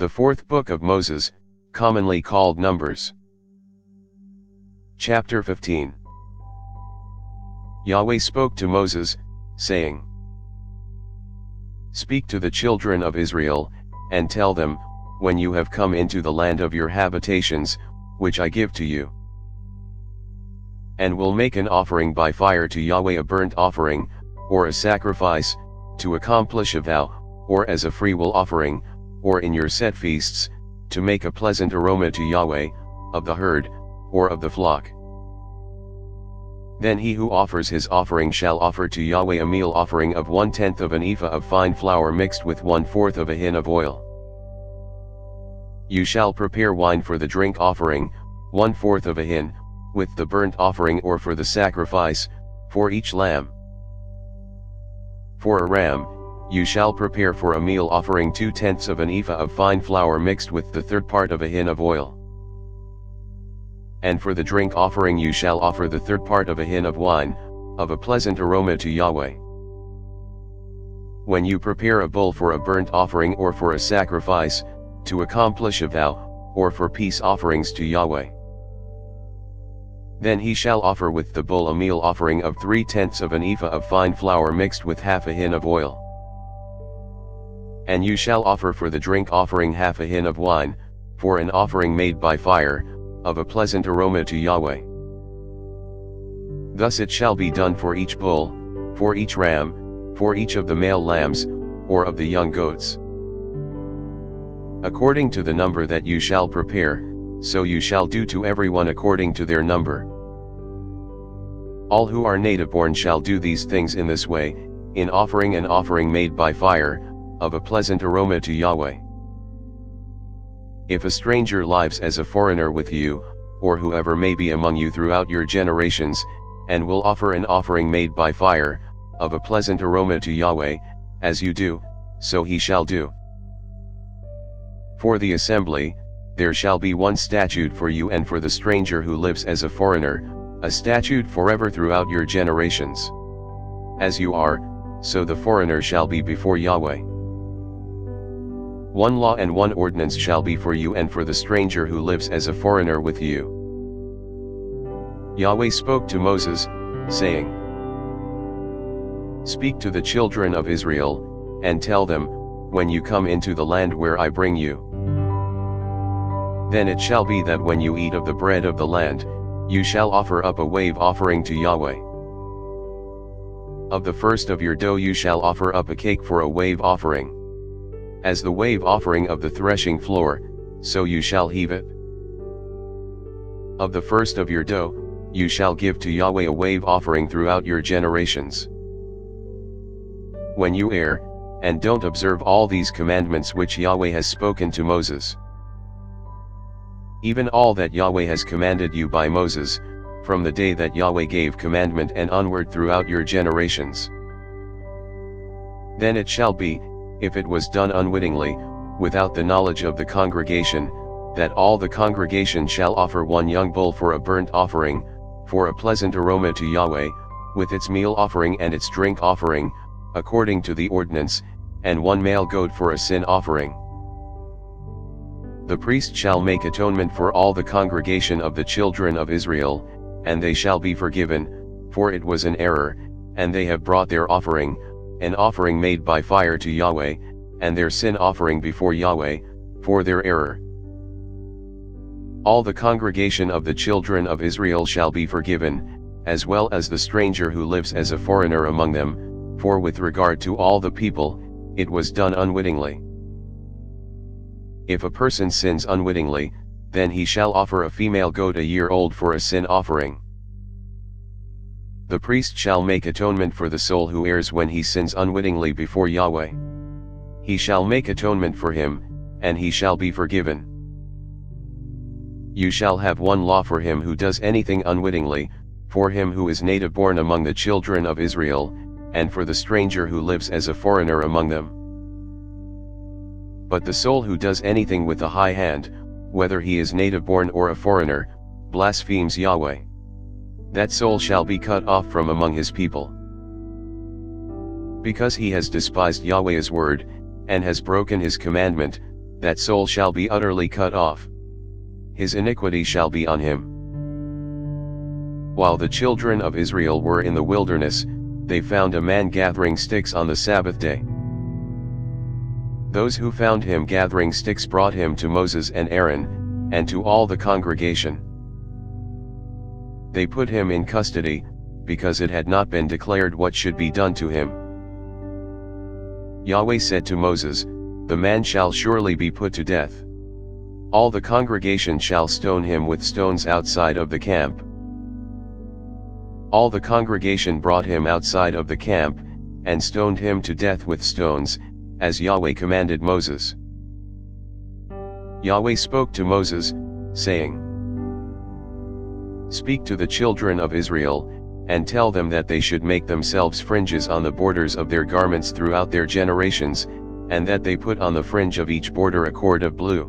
The fourth book of Moses, commonly called Numbers. Chapter 15. Yahweh spoke to Moses, saying, Speak to the children of Israel, and tell them, when you have come into the land of your habitations, which I give to you, and will make an offering by fire to Yahweh, a burnt offering, or a sacrifice, to accomplish a vow, or as a freewill offering, or in your set feasts, to make a pleasant aroma to Yahweh, of the herd, or of the flock. Then he who offers his offering shall offer to Yahweh a meal offering of 1/10 of an ephah of fine flour mixed with 1/4 of a hin of oil. You shall prepare wine for the drink offering, 1/4 of a hin, with the burnt offering or for the sacrifice, for each lamb. For a ram, you shall prepare for a meal offering 2/10 of an ephah of fine flour mixed with the 1/3 part of a hin of oil. And for the drink offering you shall offer the 1/3 part of a hin of wine, of a pleasant aroma to Yahweh. When you prepare a bull for a burnt offering or for a sacrifice, to accomplish a vow, or for peace offerings to Yahweh, then he shall offer with the bull a meal offering of 3/10 of an ephah of fine flour mixed with half a hin of oil. And you shall offer for the drink offering half a hin of wine, for an offering made by fire, of a pleasant aroma to Yahweh. Thus it shall be done for each bull, for each ram, for each of the male lambs, or of the young goats. According to the number that you shall prepare, so you shall do to everyone according to their number. All who are native-born shall do these things in this way, in offering an offering made by fire, of a pleasant aroma to Yahweh. If a stranger lives as a foreigner with you, or whoever may be among you throughout your generations, and will offer an offering made by fire, of a pleasant aroma to Yahweh, as you do, so he shall do. For the assembly, there shall be one statute for you and for the stranger who lives as a foreigner, a statute forever throughout your generations. As you are, so the foreigner shall be before Yahweh. One law and one ordinance shall be for you and for the stranger who lives as a foreigner with you. Yahweh spoke to Moses, saying, Speak to the children of Israel, and tell them, when you come into the land where I bring you. Then it shall be that when you eat of the bread of the land, you shall offer up a wave offering to Yahweh. Of the first of your dough you shall offer up a cake for a wave offering. As the wave offering of the threshing floor, so you shall heave it. Of the first of your dough, you shall give to Yahweh a wave offering throughout your generations. When you err, and don't observe all these commandments which Yahweh has spoken to Moses, even all that Yahweh has commanded you by Moses, from the day that Yahweh gave commandment and onward throughout your generations, then it shall be, if it was done unwittingly, without the knowledge of the congregation, that all the congregation shall offer one young bull for a burnt offering, for a pleasant aroma to Yahweh, with its meal offering and its drink offering, according to the ordinance, and one male goat for a sin offering. The priest shall make atonement for all the congregation of the children of Israel, and they shall be forgiven, for it was an error, and they have brought their offering, an offering made by fire to Yahweh, and their sin offering before Yahweh, for their error. All the congregation of the children of Israel shall be forgiven, as well as the stranger who lives as a foreigner among them, for with regard to all the people, it was done unwittingly. If a person sins unwittingly, then he shall offer a female goat a year old for a sin offering. The priest shall make atonement for the soul who errs when he sins unwittingly before Yahweh. He shall make atonement for him, and he shall be forgiven. You shall have one law for him who does anything unwittingly, for him who is native-born among the children of Israel, and for the stranger who lives as a foreigner among them. But the soul who does anything with a high hand, whether he is native-born or a foreigner, blasphemes Yahweh. That soul shall be cut off from among his people. Because he has despised Yahweh's word, and has broken his commandment, that soul shall be utterly cut off. His iniquity shall be on him. While the children of Israel were in the wilderness, they found a man gathering sticks on the Sabbath day. Those who found him gathering sticks brought him to Moses and Aaron, and to all the congregation. They put him in custody, because it had not been declared what should be done to him. Yahweh said to Moses, "The man shall surely be put to death. All the congregation shall stone him with stones outside of the camp." All the congregation brought him outside of the camp, and stoned him to death with stones, as Yahweh commanded Moses. Yahweh spoke to Moses, saying, "Speak to the children of Israel, and tell them that they should make themselves fringes on the borders of their garments throughout their generations, and that they put on the fringe of each border a cord of blue.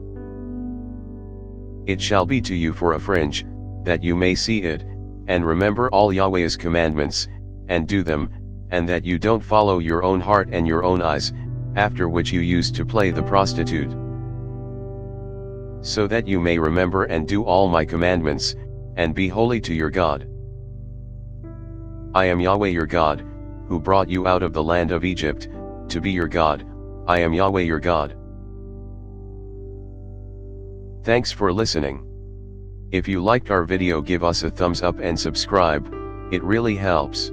It shall be to you for a fringe, that you may see it, and remember all Yahweh's commandments, and do them, and that you don't follow your own heart and your own eyes, after which you used to play the prostitute. So that you may remember and do all my commandments, and be holy to your God. I am Yahweh your God, who brought you out of the land of Egypt, to be your God. I am Yahweh your God." Thanks for listening. If you liked our video, give us a thumbs up and subscribe, it really helps.